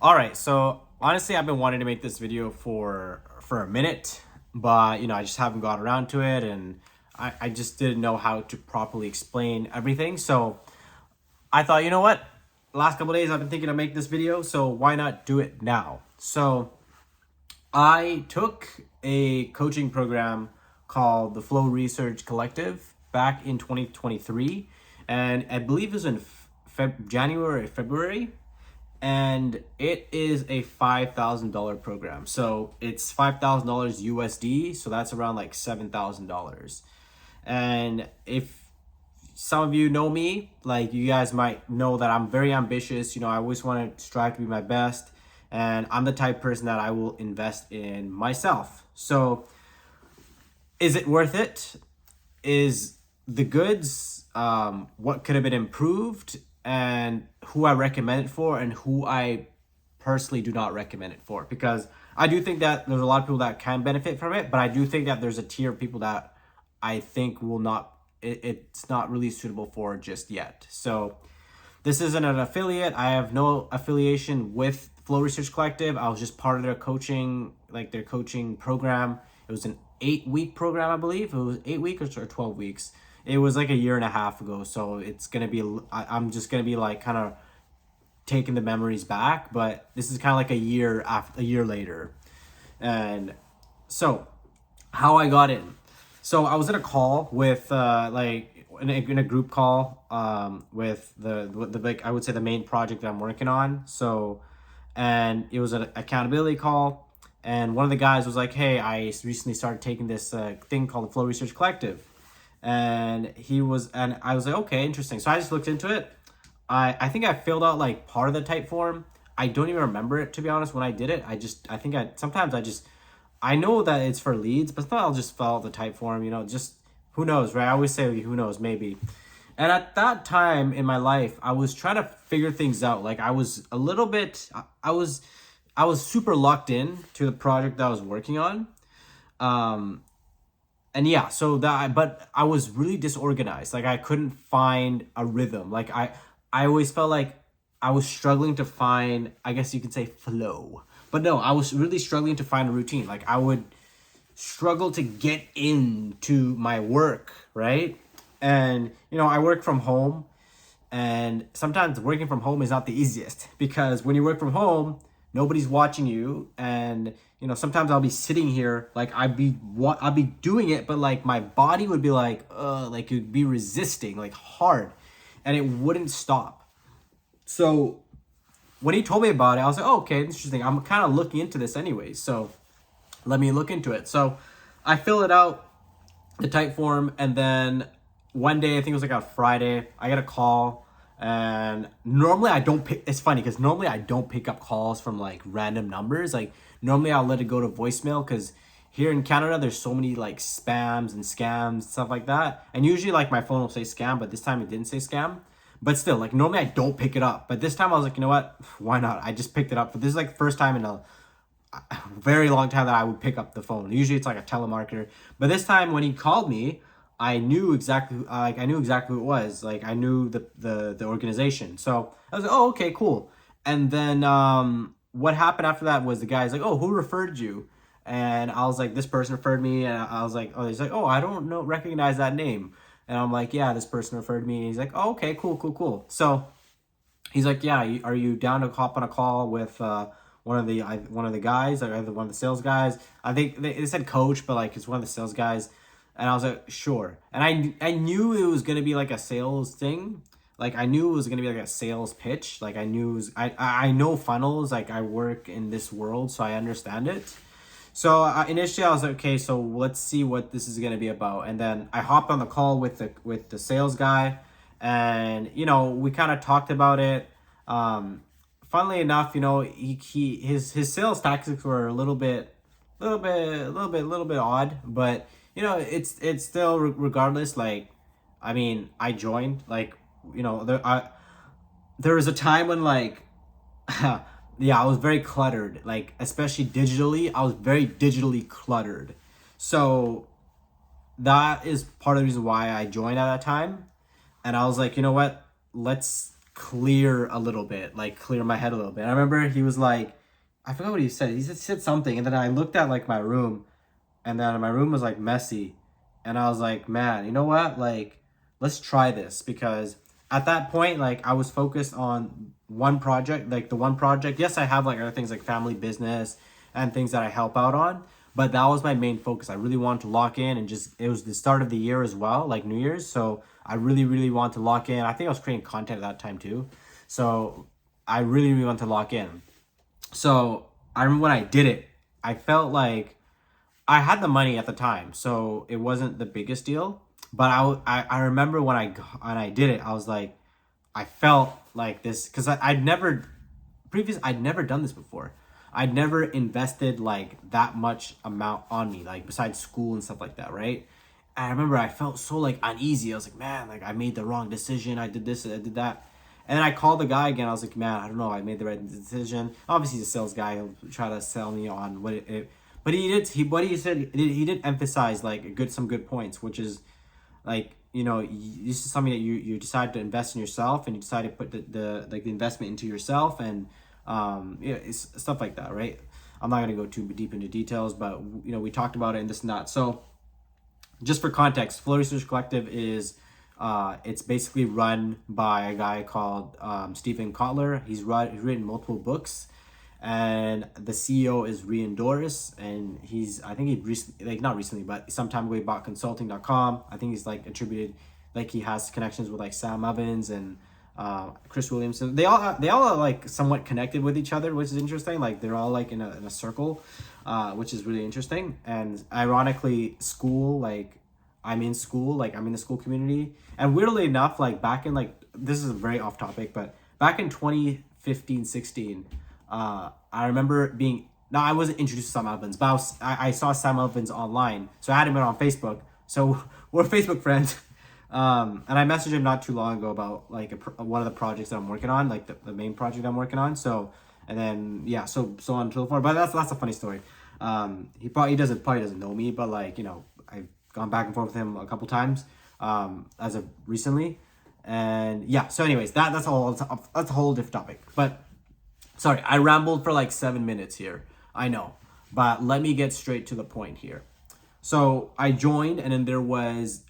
All right, so honestly, I've been wanting to make this video for a minute, but I just haven't got around to it, and I just didn't know how to properly explain everything. So I thought, you know what? Last couple of days, I've been thinking of make this video, so why not do it now? So I took a coaching program called the Flow Research Collective back in 2023, and I believe it was in January, February, and it is a $5,000 program. So it's $5,000 USD, so that's around like $7,000. And if some of you know me, like you guys might know that I'm very ambitious. I always want to strive to be my best, and I'm the type of person that I will invest in myself. So is it worth it? Is the goods what could have been improved, and who I recommend it for, and who I personally do not recommend it for? Because I do think that there's a lot of people that can benefit from it, but I do think that there's a tier of people that I think will not, it's not really suitable for just yet. So this isn't an affiliate. I have no affiliation with Flow Research Collective. I was just part of their coaching, like their coaching program. It was an 8-week program, I believe. It was 8 weeks or 12 weeks. It was like a year and a half ago. So it's going to be, I'm just going to be like kind of taking the memories back, but this is kind of like a year later. And so how I got in. So I was in a call with in a group call with the like, I would say the main project that I'm working on. So, and it was an accountability call, and one of the guys was like, "Hey, I recently started taking this thing called the Flow Research Collective," and I was like, "Okay, interesting." So I just looked into it. I think I filled out like part of the type form. I don't even remember it, to be honest, when I did it. I know that it's for leads, but I'll just fill out the type form, just who knows, right? I always say who knows, maybe. And at that time in my life, I was trying to figure things out. Like I was a little bit, I was super locked in to the project that I was working on. And yeah, but I was really disorganized. Like I couldn't find a rhythm. Like I always felt like I was struggling to find, I guess you could say, flow. But no, I was really struggling to find a routine. Like I would struggle to get into my work, right? And I work from home, and sometimes working from home is not the easiest, because when you work from home, nobody's watching you, and sometimes I'll be sitting here, like I'll be doing it, but like my body would be like it would be resisting like hard, and it wouldn't stop. So when he told me about it, I was like, oh, okay, interesting. I'm kind of looking into this anyways, so let me look into it. So I fill it out, the type form, and then one day, I think it was like on Friday, I get a call, and normally I don't pick. It's funny because normally I don't pick up calls from like random numbers. Like normally I'll let it go to voicemail, because here in Canada there's so many like spams and scams, stuff like that. And usually like my phone will say scam, but this time it didn't say scam. But still, like normally I don't pick it up. But this time I was like, you know what? Why not? I just picked it up. But this is like the first time in a very long time that I would pick up the phone. Usually it's like a telemarketer. But this time when he called me, I knew exactly who it was. Like I knew the organization. So I was like, oh, okay, cool. And then what happened after that was the guy's like, oh, who referred you? And I was like, this person referred me. And I was like, oh, he's like, oh, I don't recognize that name. And I'm like, yeah, this person referred me. And he's like, oh, okay, cool. So he's like, yeah, are you down to hop on a call with one of the guys, or either one of the sales guys? I think they said coach, but like it's one of the sales guys. And I was like, sure. And I knew it was gonna be like a sales thing. Like I knew it was gonna be like a sales pitch. Like I knew I know funnels. Like I work in this world, so I understand it. So initially I was like, okay, so let's see what this is gonna be about. And then I hopped on the call with the sales guy, and we kind of talked about it. Funnily enough, his sales tactics were a little bit odd, but it's still regardless. Like, I mean, I joined, like, there was a time when like yeah, I was very cluttered, like especially digitally. I was very digitally cluttered. So that is part of the reason why I joined at that time. And I was like, you know what? Let's clear a little bit, like clear my head a little bit. I remember he was like, I forgot what he said. He said something, and then I looked at like my room, and then my room was like messy, and I was like, man, you know what? Like, let's try this, because at that point, like I was focused on one project, like the one project. Yes, I have like other things like family business and things that I help out on, but that was my main focus. I really wanted to lock in, and just it was the start of the year as well, like New Year's. So I really wanted to lock in. I think I was creating content at that time too. So I really wanted to lock in. So I remember when I did it, I felt like I had the money at the time, so it wasn't the biggest deal. But I remember when I did it, I was like, I felt like this, because I'd never done this before. I'd never invested like that much amount on me, like besides school and stuff like that, right? And I remember I felt so like uneasy. I was like, man, like I made the wrong decision. I did this, I did that. And then I called the guy again. I was like, man, I don't know. I made the right decision. Obviously, he's a sales guy. He'll try to sell me on but what he said, he did emphasize like some good points, which is like, this is something that you decide to invest in yourself, and you decide to put the like the investment into yourself, and it's stuff like that, right? I'm not gonna go too deep into details, but we talked about it and this and that. So just for context, Flow Research Collective is it's basically run by a guy called Stephen Kotler. He's written multiple books, and the CEO is Rian Doris, and I think he recently, like not recently, but some time ago he bought consulting.com. I think he's like attributed, like he has connections with like Sam Evans and Chris Williamson. They all are like somewhat connected with each other, which is interesting. Like they're all like in a circle, which is really interesting. And ironically, I'm in the school community. And weirdly enough, like back in like, this is very off topic, but back in 2015, 16, I remember I wasn't introduced to Sam Evans, but I saw Sam Evans online. So I had him on Facebook. So we're Facebook friends. And I messaged him not too long ago about like one of the projects that I'm working on, like the main project I'm working on. So, and then, yeah, so on and so forth. But that's a funny story. He probably doesn't know me, but like, I've gone back and forth with him a couple times, as of recently. And yeah, so anyways, that's a whole different topic. But sorry, I rambled for like 7 minutes here. I know, but let me get straight to the point here. So I joined, and then there was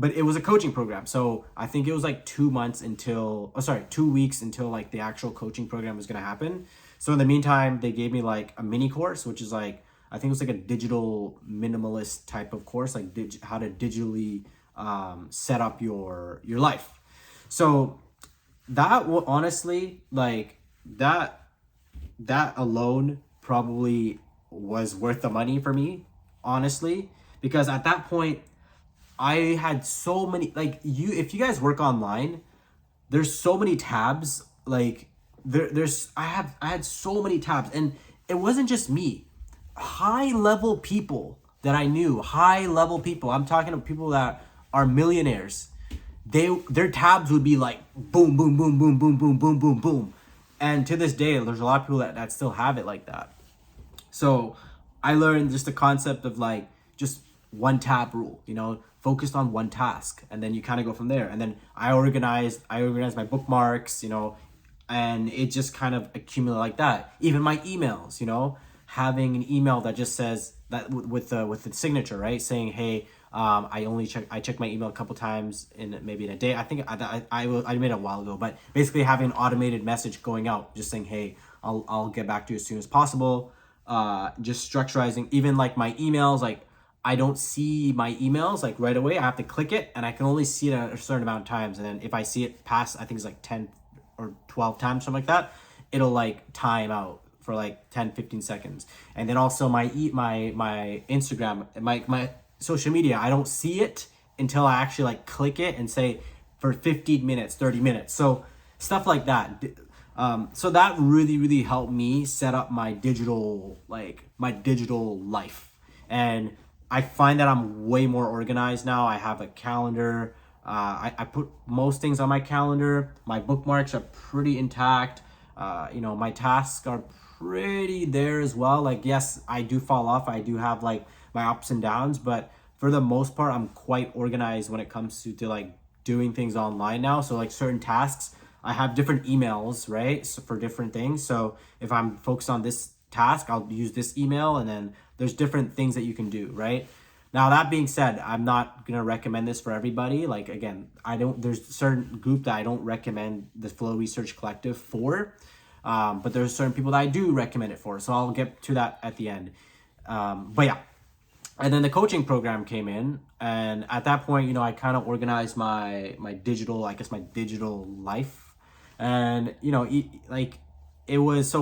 but it was a coaching program. So I think it was like 2 weeks until like the actual coaching program was going to happen. So in the meantime, they gave me like a mini course, which is like, I think it was like a digital minimalist type of course, like how to digitally set up your life. So that honestly, like that alone probably was worth the money for me, honestly, because at that point I had so many, like if you guys work online, there's so many tabs, like I had so many tabs, and it wasn't just me. High level people that I knew, I'm talking to people that are millionaires, their tabs would be like boom, boom, boom, boom, boom, boom, boom, boom, boom. And to this day, there's a lot of people that still have it like that. So I learned just the concept of like just one tab rule, focused on one task, and then you kind of go from there. And then I organized my bookmarks, and it just kind of accumulated like that. Even my emails, having an email that just says that with the signature, right, saying, hey, I check my email a couple times in a day. I think I made it a while ago, but basically having an automated message going out just saying, hey, I'll get back to you as soon as possible. Just structurizing even like my emails, like I don't see my emails like right away. I have to click it, and I can only see it a certain amount of times. And then if I see it past, I think it's like 10 or 12 times, something like that, it'll like time out for like 10-15 seconds. And then also my Instagram, my social media, I don't see it until I actually like click it and say for 15 minutes, 30 minutes. So stuff like that. So that really helped me set up my digital life. And I find that I'm way more organized now. I have a calendar. I put most things on my calendar. My bookmarks are pretty intact. My tasks are pretty there as well. Like, yes, I do fall off. I do have like my ups and downs, but for the most part, I'm quite organized when it comes to like doing things online now. So like certain tasks, I have different emails, right? So for different things. So if I'm focused on this task, I'll use this email, and then there's different things that you can do, right? Now that being said, I'm not gonna recommend this for everybody. Like again, there's a certain group that I don't recommend the Flow Research Collective for, but there's certain people that I do recommend it for. So I'll get to that at the end. But yeah, and then the coaching program came in, and at that point, I kind of organized my digital, I guess my digital life, and like it was so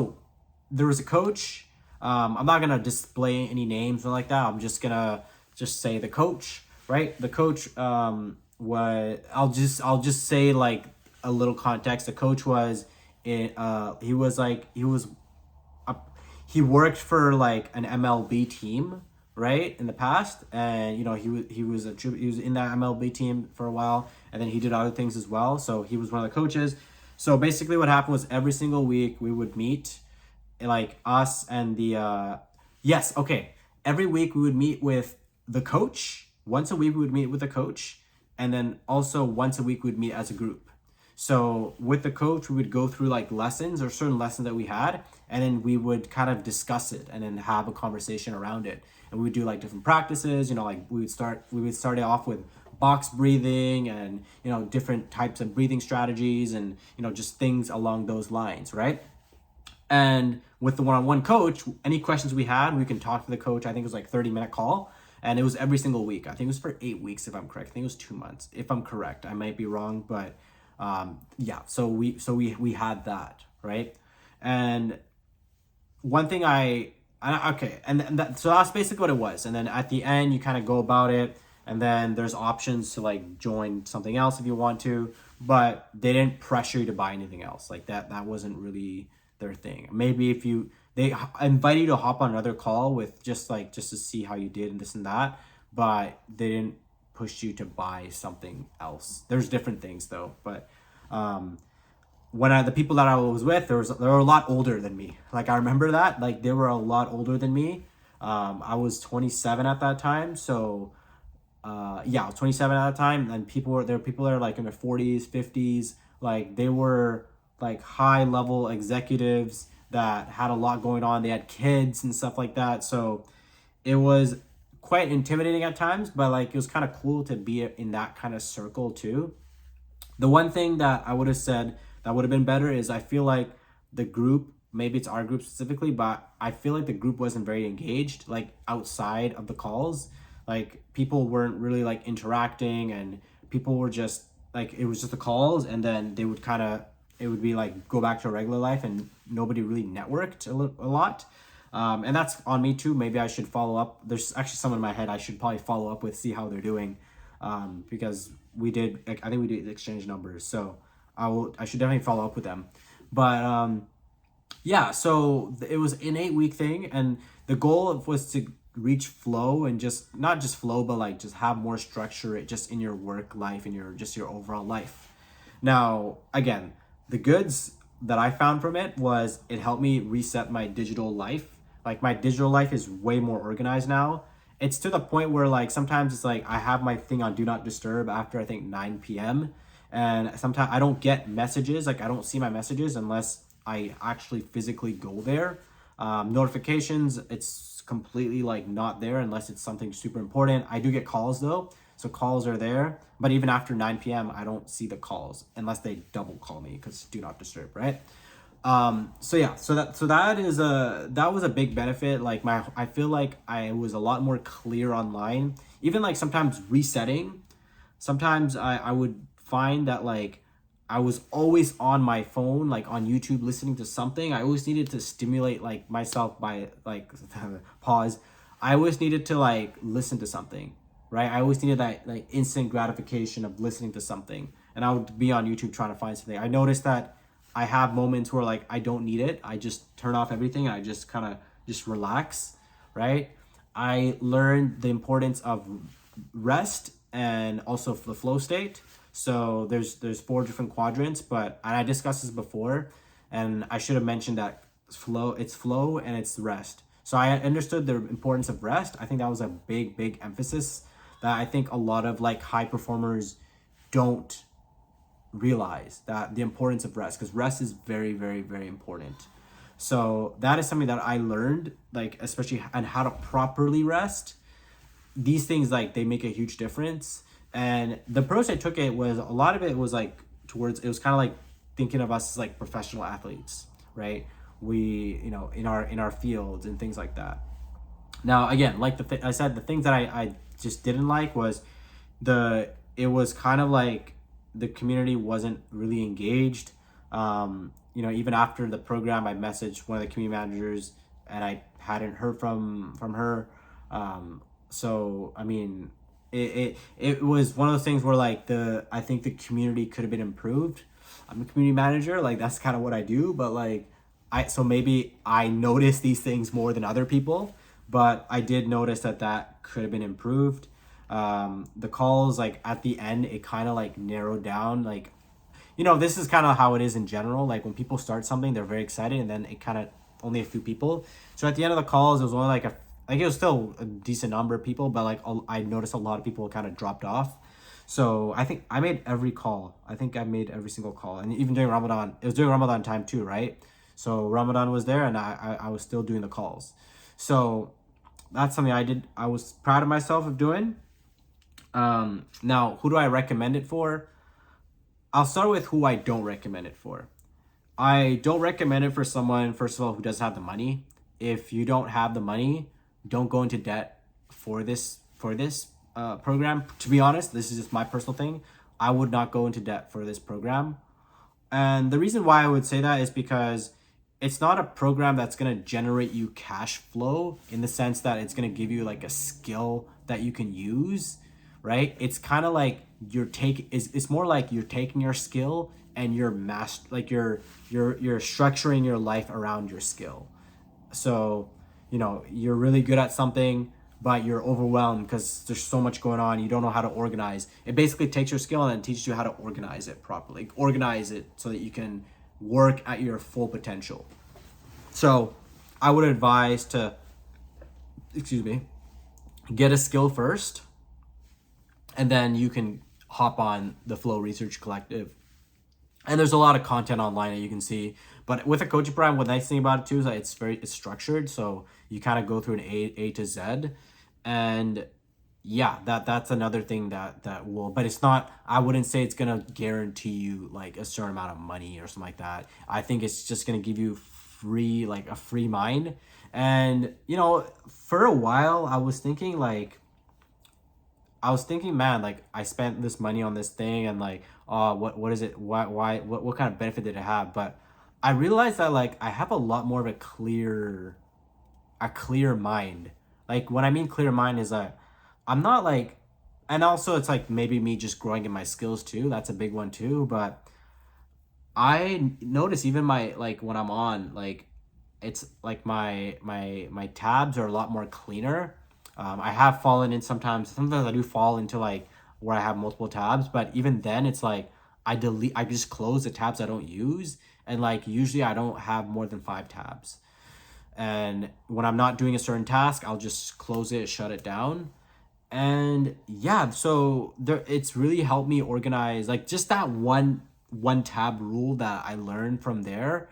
there was a coach. I'm not gonna display any names or like that. I'm just gonna just say the coach, right? The coach was I'll just say like a little context. The coach was he worked for like an MLB team, right, in the past, and he was in that MLB team for a while, and then he did other things as well. So he was one of the coaches. So basically, what happened was every single week we would meet, like us and the yes, okay. Every week we would meet with the coach. Once a week we would meet with the coach, and then also once a week we'd meet as a group. So with the coach, we would go through like lessons or certain lessons that we had, and then we would kind of discuss it and then have a conversation around it. And we would do like different practices, like we would start it off with box breathing and, different types of breathing strategies and, just things along those lines, right? And with the one-on-one coach, any questions we had, we can talk to the coach. I think it was like 30-minute call, and it was every single week. I think it was for 8 weeks, if I'm correct. I think it was 2 months, if I'm correct. I might be wrong, but yeah. So we had that, right? And one thing okay, so that's basically what it was. And then at the end, you kind of go about it, and then there's options to like join something else if you want to, but they didn't pressure you to buy anything else. Like that wasn't really their thing. Maybe if they invite you to hop on another call with just to see how you did and this and that, but they didn't push you to buy something else. There's different things though, but the people that I was with, they were a lot older than me. Like I remember that, like they were a lot older than me. I was 27 at that time, so yeah, I was 27 at that time, and people that are like in their 40s, 50s, like they were like high level executives that had a lot going on. They had kids and stuff like that. So it was quite intimidating at times, but like it was kind of cool to be in that kind of circle too. The one thing that I would have said that would have been better is I feel like the group, maybe it's our group specifically, but I feel like the group wasn't very engaged, like outside of the calls. Like people weren't really like interacting, and people were just like, it was just the calls, and then they would it would be like go back to a regular life, and nobody really networked a lot. And that's on me too. Maybe I should follow up. There's actually someone in my head I should probably follow up with, see how they're doing, because I think we did exchange numbers. So I should definitely follow up with them. But yeah, so it was an 8-week thing, and the goal was to reach flow, and just not just flow, but like just have more structure just in your work life and your overall life. Now, again, the goods that I found from it was it helped me reset my digital life. Like my digital life is way more organized now. It's to the point where like sometimes it's like I have my thing on do not disturb after I think 9 p.m. And sometimes I don't get messages. Like I don't see my messages unless I actually physically go there. Notifications, it's completely like not there unless it's something super important. I do get calls though. So calls are there, but even after 9 p.m., I don't see the calls unless they double call me because do not disturb, right? So yeah, so that was a big benefit. Like I feel like I was a lot more clear online. Even like sometimes resetting, sometimes I would find that like I was always on my phone, like on YouTube, listening to something. I always needed to stimulate like myself by like pause. I always needed to like listen to something. Right? I always needed that like instant gratification of listening to something, and I would be on YouTube trying to find something. I noticed that I have moments where like I don't need it. I just turn off everything and I just kind of just relax, right? I learned the importance of rest and also the flow state. So there's 4 different quadrants, and I discussed this before, and I should have mentioned that it's flow and it's rest. So I understood the importance of rest. I think that was a big emphasis that I think a lot of like high performers don't realize that the importance of rest, because rest is very, very, very important. So that is something that I learned, like, especially on how to properly rest. These things, like, they make a huge difference. And the approach I took, it was, a lot of it was like towards, it was kind of like thinking of us as like professional athletes, right? We, you know, in our fields and things like that. Now, again, like I said, the things that I just didn't like was it was kind of like the community wasn't really engaged. You know, even after the program, I messaged one of the community managers and I hadn't heard from her. So, I mean, it was one of those things where, like, I think the community could have been improved. I'm a community manager, like, that's kind of what I do, but like, so maybe I noticed these things more than other people, but I did notice that could have been improved. The calls, like, at the end, it kind of like narrowed down, like, you know, this is kind of how it is in general. Like, when people start something, they're very excited, and then it kind of only a few people. So at the end of the calls, it was only like it was still a decent number of people, but like I noticed a lot of people kind of dropped off. So I think I made every call. I think I made every single call, and even during Ramadan, it was during Ramadan time too, right? So Ramadan was there, and I was still doing the calls. So that's something I did. I was proud of myself of doing. Now, who do I recommend it for? I'll start with who I don't recommend it for. I don't recommend it for someone, first of all, who doesn't have the money. If you don't have the money, don't go into debt for this program. To be honest, this is just my personal thing. I would not go into debt for this program. And the reason why I would say that is because it's not a program that's going to generate you cash flow in the sense that it's going to give you like a skill that you can use, right? It's kind of like it's more like you're taking your skill and you're structuring your life around your skill. So, you know, you're really good at something, but you're overwhelmed because there's so much going on. You don't know how to organize. It basically takes your skill and then teaches you how to organize it properly. Organize it so that you can work at your full potential. So I would advise to, get a skill first, and then you can hop on the Flow Research Collective. And there's a lot of content online that you can see. But with a coaching program, the nice thing about it too is that it's structured. So you kind of go through an A to Z. And yeah, that's another thing that will, but it's not, I wouldn't say it's going to guarantee you like a certain amount of money or something like that. I think it's just going to give you a free mind. And, you know, for a while I was thinking, man, like, I spent this money on this thing and like, what is it? What kind of benefit did it have? But I realized that like I have a lot more of a clear mind. Like, when I mean clear mind is that I'm not like, and also it's like maybe me just growing in my skills too. That's a big one too. But I notice even my, like, when I'm on, like, it's like my tabs are a lot more cleaner. I have fallen in sometimes I do fall into like where I have multiple tabs, but even then it's like I just close the tabs I don't use, and like usually I don't have more than 5 tabs. And when I'm not doing a certain task, I'll just close it, shut it down. And yeah, so it's really helped me organize, like, just that one tab rule that I learned from there.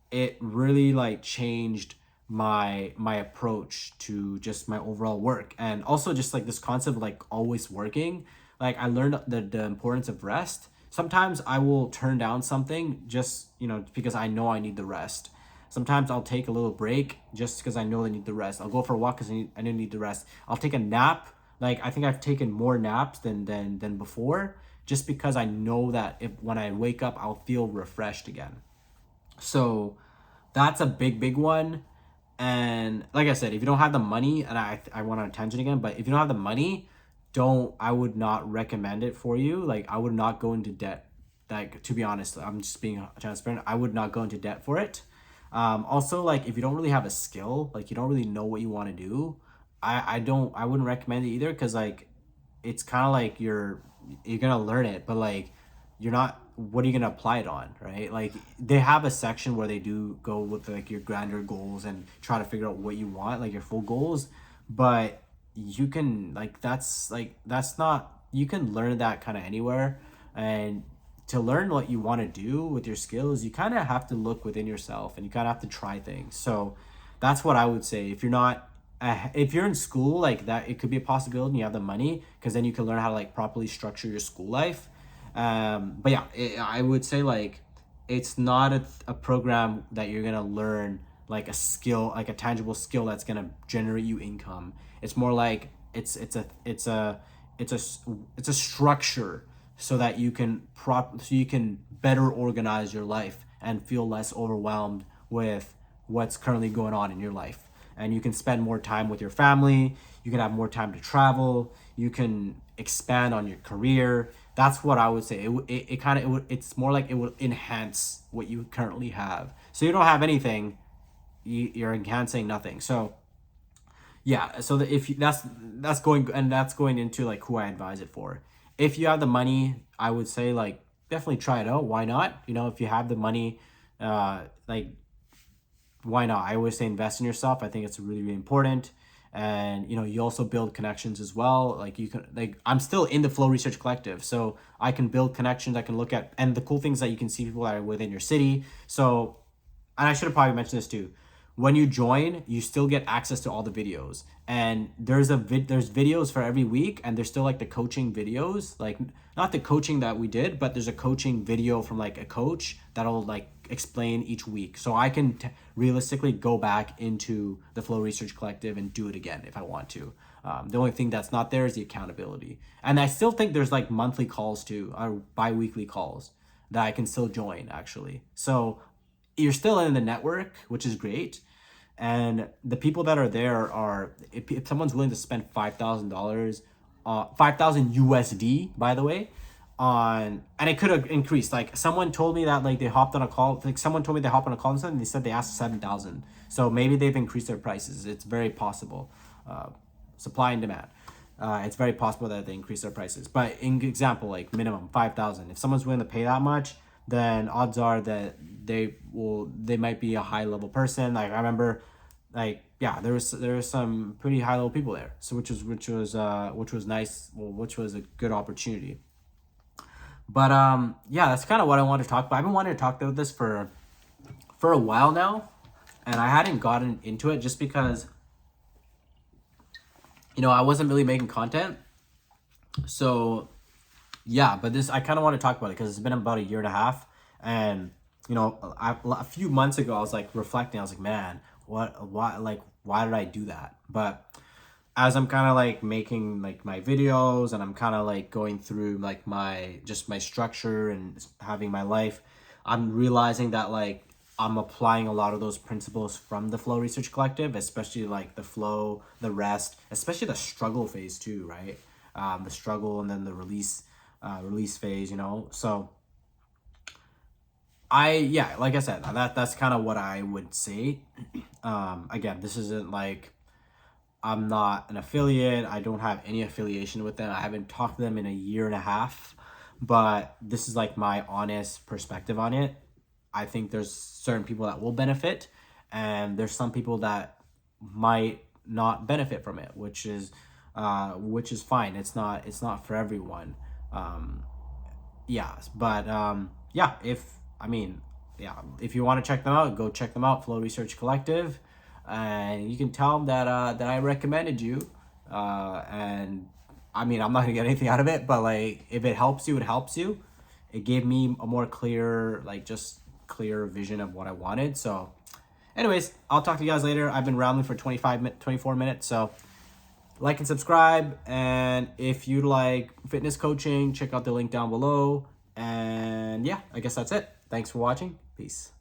It really like changed my approach to just my overall work, and also just like this concept of like always working. Like, I learned the importance of rest. Sometimes I will turn down something just, you know, because I know I need the rest. Sometimes I'll take a little break just because I know I need the rest. I'll go for a walk because I need the rest. I'll take a nap. Like, I think I've taken more naps than before, just because I know that when I wake up, I'll feel refreshed again. So that's a big one. And like I said, if you don't have the money, and I want to tangent again, but if you don't have the money, I would not recommend it for you. Like, I would not go into debt. Like, to be honest, I'm just being transparent. I would not go into debt for it. Also, like, if you don't really have a skill, like, you don't really know what you want to do, I wouldn't recommend it either, because like it's kind of like you're gonna learn it, but like you're not, what are you gonna apply it on, right? Like, they have a section where they do go with like your grander goals and try to figure out what you want, like your full goals, but you can, like, that's not, you can learn that kind of anywhere. And to learn what you want to do with your skills, you kind of have to look within yourself and you kind of have to try things. So that's what I would say. If you're not, if you're in school, like that, it could be a possibility and you have the money, because then you can learn how to like properly structure your school life. But yeah, I would say like it's not a program that you're gonna learn like a skill, like a tangible skill that's gonna generate you income. It's more like it's a structure so that you can better organize your life and feel less overwhelmed with what's currently going on in your life. And you can spend more time with your family, you can have more time to travel, you can expand on your career. That's what I would say. It's more like it would enhance what you currently have. So you don't have anything, you're enhancing nothing. So yeah, so if you, that's going into like who I advise it for. If you have the money, I would say like definitely try it out. Why not? You know, if you have the money, like why not? I always say invest in yourself. I think it's really, really important. And you know, you also build connections as well. Like you can, like I'm still in the Flow Research Collective, so I can build connections. I can look at, and the cool things that you can see people that are within your city. So, and I should have probably mentioned this too. When you join, you still get access to all the videos, and there's videos for every week, and there's still like the coaching videos, like not the coaching that we did, but there's a coaching video from like a coach that'll like explain each week. So I can realistically go back into the Flow Research Collective and do it again if I want to. The only thing that's not there is the accountability, and I still think there's like monthly calls too, or bi-weekly calls that I can still join actually. So you're still in the network, which is great. And the people that are there are, if someone's willing to spend $5,000, 5,000 USD, by the way, on, and it could have increased. Like someone told me that like they hopped on a call, like someone told me they hopped on a call and something, they said they asked 7,000. So maybe they've increased their prices. It's very possible. Supply and demand. It's very possible that they increase their prices. But in example, like minimum 5,000. If someone's willing to pay that much, then odds are that they might be a high level person. Like I remember, like yeah, there was some pretty high level people there. So which was nice. Well, which was a good opportunity. But yeah, that's kind of what I wanted to talk about. I've been wanting to talk about this for a while now, and I hadn't gotten into it just because, you know, I wasn't really making content. So yeah, but this, I kind of want to talk about it because it's been about a year and a half. And, you know, a few months ago, I was like reflecting. I was like, man, why did I do that? But as I'm kind of like making like my videos and I'm kind of like going through like my structure and having my life, I'm realizing that like I'm applying a lot of those principles from the Flow Research Collective, especially like the flow, the rest, especially the struggle phase too, right? The struggle and then the release phase, you know? So like I said, that's kind of what I would say. Again, this isn't like, I'm not an affiliate. I don't have any affiliation with them. I haven't talked to them in a year and a half, but this is like my honest perspective on it. I think there's certain people that will benefit, and there's some people that might not benefit from it, which is fine. It's not for everyone. If you want to check them out, go check them out, Flow Research Collective, and you can tell them that I recommended you. And I mean, I'm not gonna get anything out of it, but like if it helps you, it helps you. It gave me a more clear vision of what I wanted. So anyways, I'll talk to you guys later. I've been rambling for 24 minutes. So like and subscribe. And if you like fitness coaching, check out the link down below. And yeah, I guess that's it. Thanks for watching. Peace.